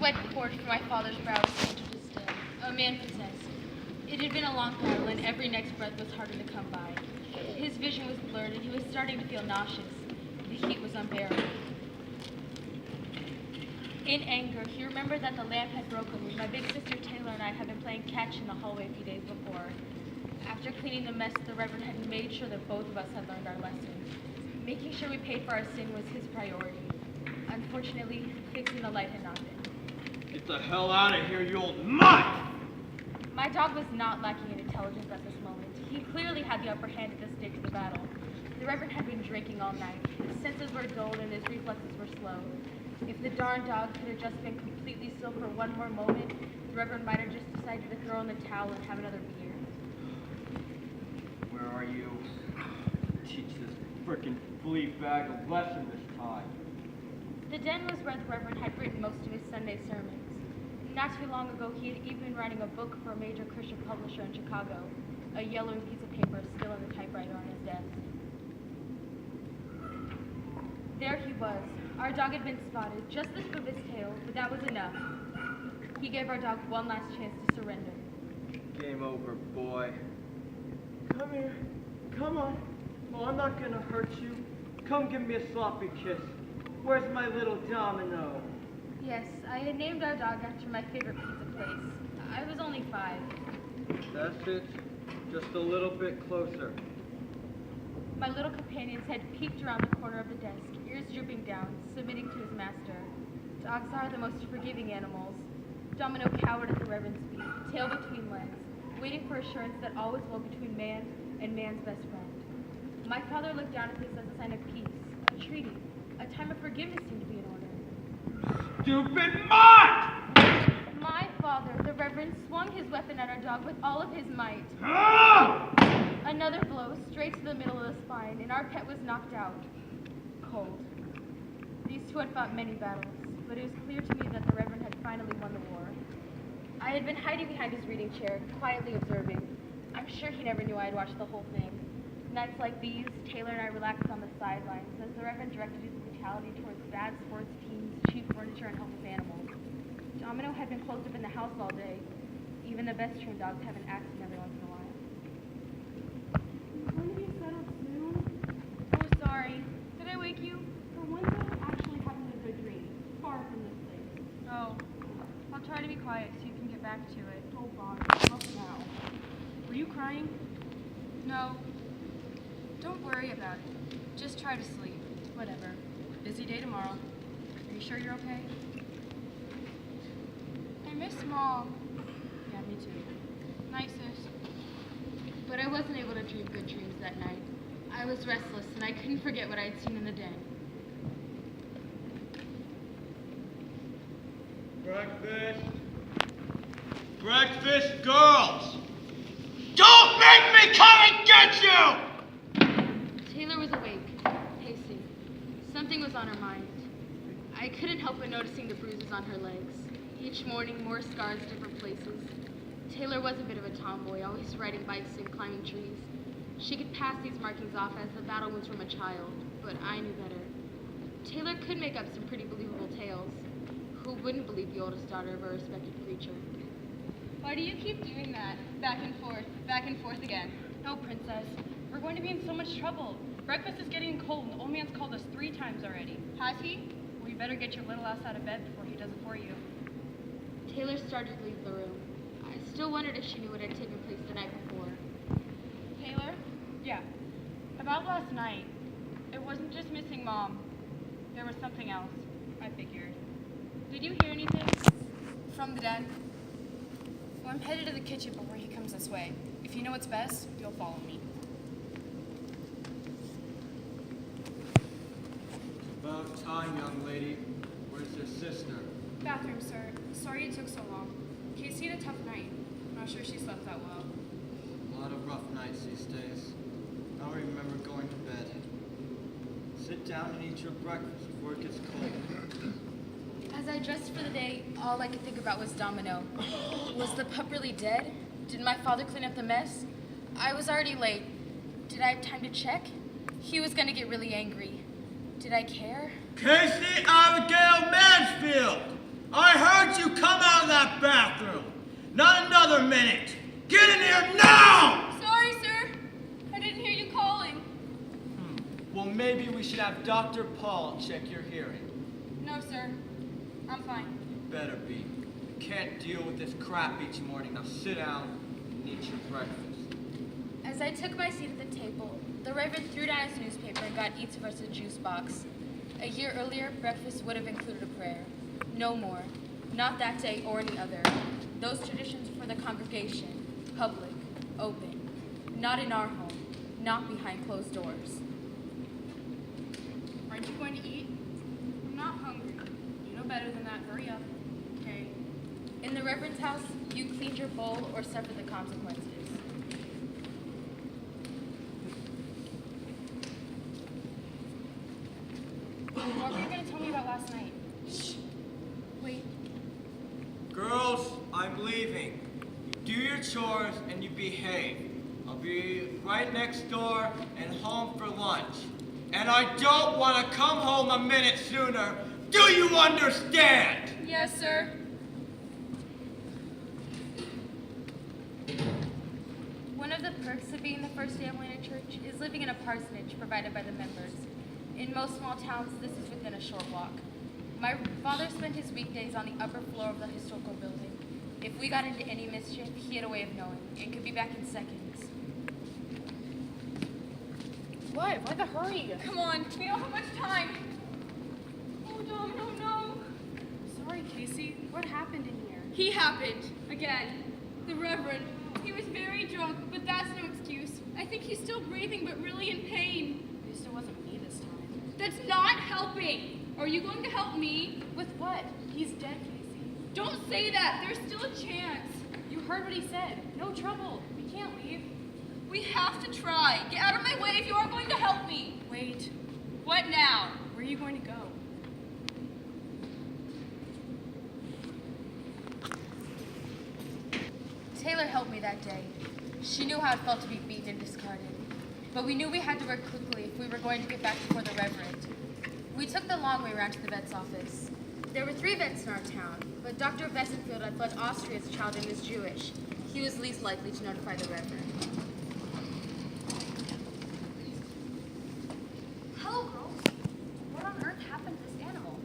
Sweat poured from my father's brow as he entered his den, a man possessed. It had been a long battle, and every next breath was harder to come by. His vision was blurred, and he was starting to feel nauseous. The heat was unbearable. In anger, he remembered that the lamp had broken when my big sister Taylor and I had been playing catch in the hallway a few days before. After cleaning the mess, the Reverend had made sure that both of us had learned our lesson. Making sure we paid for our sin was his priority. Unfortunately, fixing the light had not been. Get the hell out of here, you old mutt! My dog was not lacking in intelligence at this moment. He clearly had the upper hand at this stage of the battle. The Reverend had been drinking all night. His senses were dulled and his reflexes were slow. If the darn dog could have just been completely still for one more moment, the Reverend might have just decided to throw in the towel and have another beer. Where are you? Teach this frickin' flea bag a lesson this time. The den was where the Reverend had written most of his Sunday sermons. Not too long ago, he had even been writing a book for a major Christian publisher in Chicago. A yellowing piece of paper still in the typewriter on his desk. There he was. Our dog had been spotted, just the tip of his tail, but that was enough. He gave our dog one last chance to surrender. Game over, boy. Come here. Come on. Oh, I'm not gonna hurt you. Come give me a sloppy kiss. Where's my little Domino? Yes, I had named our dog after my favorite pizza place. I was only 5. That's it. Just a little bit closer. My little companion's head peeked around the corner of the desk, ears drooping down, submitting to his master. Dogs are the most forgiving animals. Domino cowered at the Reverend's feet, tail between legs, waiting for assurance that all was well between man and man's best friend. My father looked down at this as a sign of peace, a treaty, a time of forgiveness seemed to be in order. Stupid mutt! My father, the Reverend, swung his weapon at our dog with all of his might. Ah! Another blow straight to the middle of the spine, and our pet was knocked out. Cold. These two had fought many battles, but it was clear to me that the Reverend had finally won the war. I had been hiding behind his reading chair, quietly observing. I'm sure he never knew I had watched the whole thing. Nights like these, Taylor and I relaxed on the sidelines as the Reverend directed his brutality towards bad sports teams, cheap furniture, and helpless animals. Domino had been closed up in the house all day. Even the best trained dogs have an accident every once in a while. Going to be settled soon? Oh, sorry. Did I wake you? For once, I'm actually having a good dream. Far from this place. Oh. I'll try to be quiet so you can get back to it. Oh, God. Up now. Were you crying? No. Don't worry about it. Just try to sleep. Whatever. Busy day tomorrow. Are you sure you're okay? I miss Mom. Yeah, me too. Nicest. But I wasn't able to dream good dreams that night. I was restless, and I couldn't forget what I had seen in the den. Breakfast. Breakfast, girls! Don't make me come and get you! Taylor was awake, pacing. Something was on her mind. I couldn't help but noticing the bruises on her legs. Each morning, more scars, different places. Taylor was a bit of a tomboy, always riding bikes and climbing trees. She could pass these markings off as the battle wounds from a child, but I knew better. Taylor could make up some pretty believable tales. Who wouldn't believe the oldest daughter of a respected preacher? Why do you keep doing that? Back and forth again. No, Princess. We're going to be in so much trouble. Breakfast is getting cold, and the old man's called us 3 times already. Has he? Well, you better get your little ass out of bed before he does it for you. Taylor started to leave the room. I still wondered if she knew what had taken place the night before. Taylor? Yeah. About last night, it wasn't just missing Mom. There was something else, I figured. Did you hear anything? From the den? Well, I'm headed to the kitchen before he comes this way. If you know what's best, you'll follow me. About time, young lady. Where's your sister? Bathroom, sir. Sorry it took so long. Casey had a tough night. I'm not sure she slept that well. A lot of rough nights these days. I don't remember going to bed. Sit down and eat your breakfast before it gets cold. As I dressed for the day, all I could think about was Domino. Was the pup really dead? Did my father clean up the mess? I was already late. Did I have time to check? He was going to get really angry. Did I care? Casey Abigail Mansfield! I heard should have Dr. Paul check your hearing. No, sir. I'm fine. Better be. You can't deal with this crap each morning. Now sit down and eat your breakfast. As I took my seat at the table, the Reverend threw down his newspaper and got each of us a juice box. A year earlier, breakfast would have included a prayer. No more. Not that day or any other. Those traditions for the congregation, public, open. Not in our home. Not behind closed doors. Aren't you going to eat? I'm not hungry. You know better than that. Hurry up. Okay. In the Reverend's house, you cleaned your bowl or suffered the consequences. What were you going to tell me about last night? Shh. Wait. Girls, I'm leaving. You do your chores and you behave. I'll be right next door and home for lunch. And I don't want to come home a minute sooner. Do you understand? Yes, sir. One of the perks of being the first family in a church is living in a parsonage provided by the members. In most small towns, this is within a short walk. My father spent his weekdays on the upper floor of the historical building. If we got into any mischief, he had a way of knowing and could be back in seconds. What? Why the hurry? Come on. We don't have much time. Oh, Domino, no. Sorry, Casey. What happened in here? He happened. Again. The Reverend. He was very drunk, but that's no excuse. I think he's still breathing, but really in pain. At least it wasn't me this time. That's not helping. Are you going to help me? With what? He's dead, Casey. Don't say that. There's still a chance. You heard what he said. No trouble. We can't leave. We have to try. Get out of my way if you aren't going to help me. Wait. What now? Where are you going to go? Taylor helped me that day. She knew how it felt to be beaten and discarded. But we knew we had to work quickly if we were going to get back before the Reverend. We took the long way around to the vet's office. There were 3 vets in our town, but Dr. Bessenfield had fled Austria as a child and is Jewish. He was least likely to notify the Reverend. Hello, girls. What on earth happened to this animal?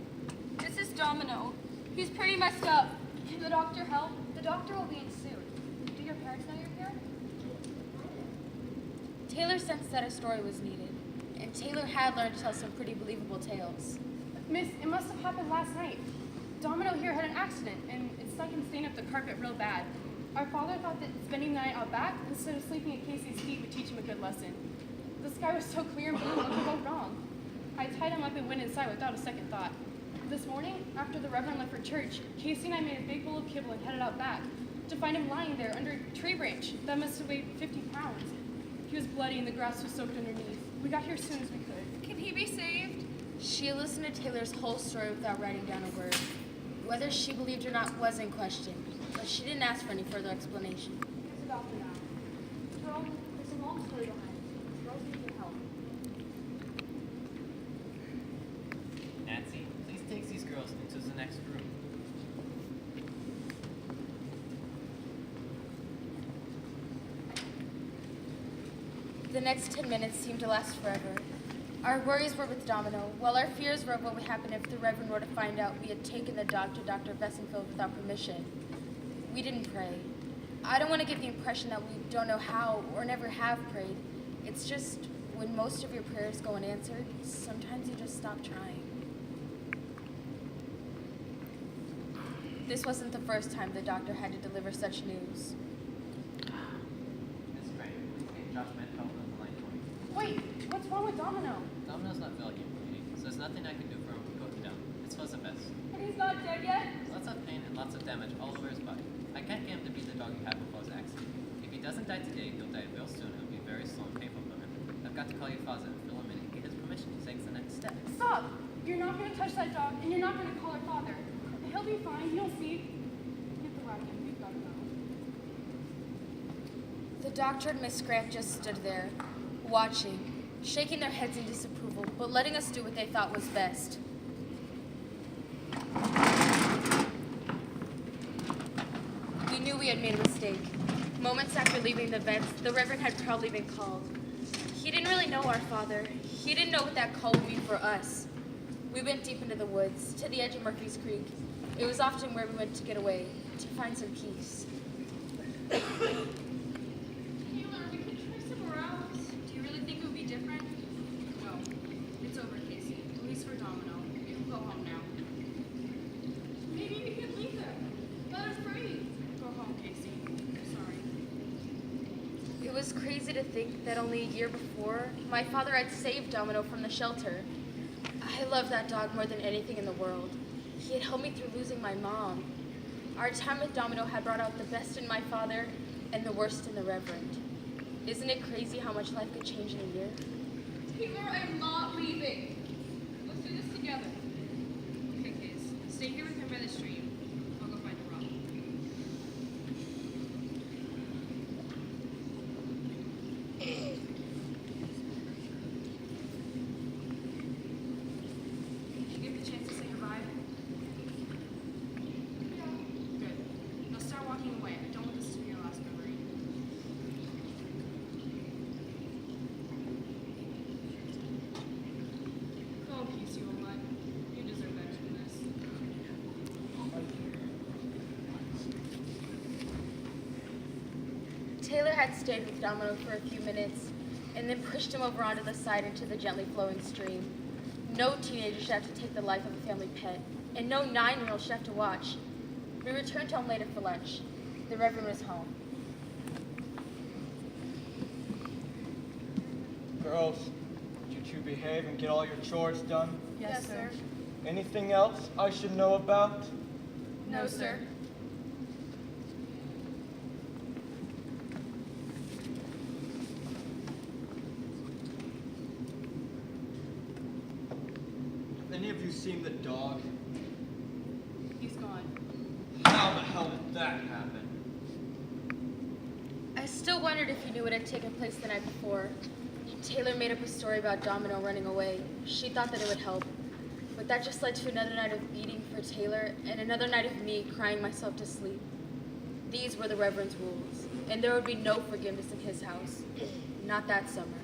This is Domino. He's pretty messed up. Can the doctor help? The doctor will be in soon. Do your parents know you're here? Taylor sensed that a story was needed, and Taylor had learned to tell some pretty believable tales. Miss, it must have happened last night. Domino here had an accident, and it stuck and stained up the carpet real bad. Our father thought that spending the night out back instead of sleeping at Casey's feet would teach him a good lesson. The sky was so clear and blue, what could go wrong? I tied him up and went inside without a second thought. This morning, after the Reverend left for church, Casey and I made a big bowl of kibble and headed out back to find him lying there under a tree branch that must have weighed 50 pounds. He was bloody and the grass was soaked underneath. We got here as soon as we could. Can he be saved? She listened to Taylor's whole story without writing down a word. Whether she believed or not was in question, but she didn't ask for any further explanation. There's a doctor now. There's a long story behind it. Girls need your help. Nancy, please take these girls into the next room. The next 10 minutes seemed to last forever. Our worries were with Domino, while our fears were of what would happen if the Reverend were to find out we had taken the dog to Dr. Bessenfield without permission. We didn't pray. I don't want to give the impression that we don't know how or never have prayed. It's just when most of your prayers go unanswered, sometimes you just stop trying. This wasn't the first time the doctor had to deliver such news. Miss Gray, please get Josh Mantel on the line for me. Wait, what's wrong with Domino? Domino's not feeling it, so there's nothing I can do for him to go down. It's for the best. And he's not dead yet? Lots of pain and lots of damage all over his body. I can't get him to be the dog he had before his accident. If he doesn't die today, he'll die real soon. It'll be very slow and painful for him. I've got to call your father and fill him in and get his permission to take the next step. Stop! You're not going to touch that dog, and you're not going to call her father. He'll be fine. You'll see. Get the wagon. We've got to go. The doctor and Miss Grant just stood there, watching, shaking their heads in disapproval, but letting us do what they thought was best. We knew we had made a mistake. Moments after leaving the vets, the Reverend had probably been called. He didn't really know our father. He didn't know what that call would be for us. We went deep into the woods, to the edge of Murphy's Creek. It was often where we went to get away, to find some peace. Taylor, we could try somewhere else. Do you really think it would be different? No, it's over, Casey. At least for Domino. We'll go home now. Maybe we can leave her. Let her free. Go home, Casey. I'm sorry. It was crazy to think that only a year before, my father had saved Domino from the shelter. I love that dog more than anything in the world. He had helped me through losing my mom. Our time with Domino had brought out the best in my father and the worst in the Reverend. Isn't it crazy how much life could change in a year? Taylor, I'm not leaving. Let's do this together. Okay, kids. Stay here with him by the stream. I'll go find the rock. Did you get the chance to say goodbye? Yeah. Good. Now start walking away. I don't want this to be your last memory. Go in peace, you old mutt. You deserve better than this. Taylor had stayed with Domino for a few minutes and then pushed him over onto the side into the gently flowing stream. No teenager should have to take the life of a family pet, and no 9-year-old should have to watch. We returned home later for lunch. The Reverend was home. Girls, did you two behave and get all your chores done? Yes, sir. Anything else I should know about? No, sir. Have any of you seen the dog? He's gone. How the hell did that happen? I still wondered if he knew what had taken place the night before. Taylor made up a story about Domino running away. She thought that it would help. But that just led to another night of beating for Taylor and another night of me crying myself to sleep. These were the Reverend's rules, and there would be no forgiveness in his house. Not that summer.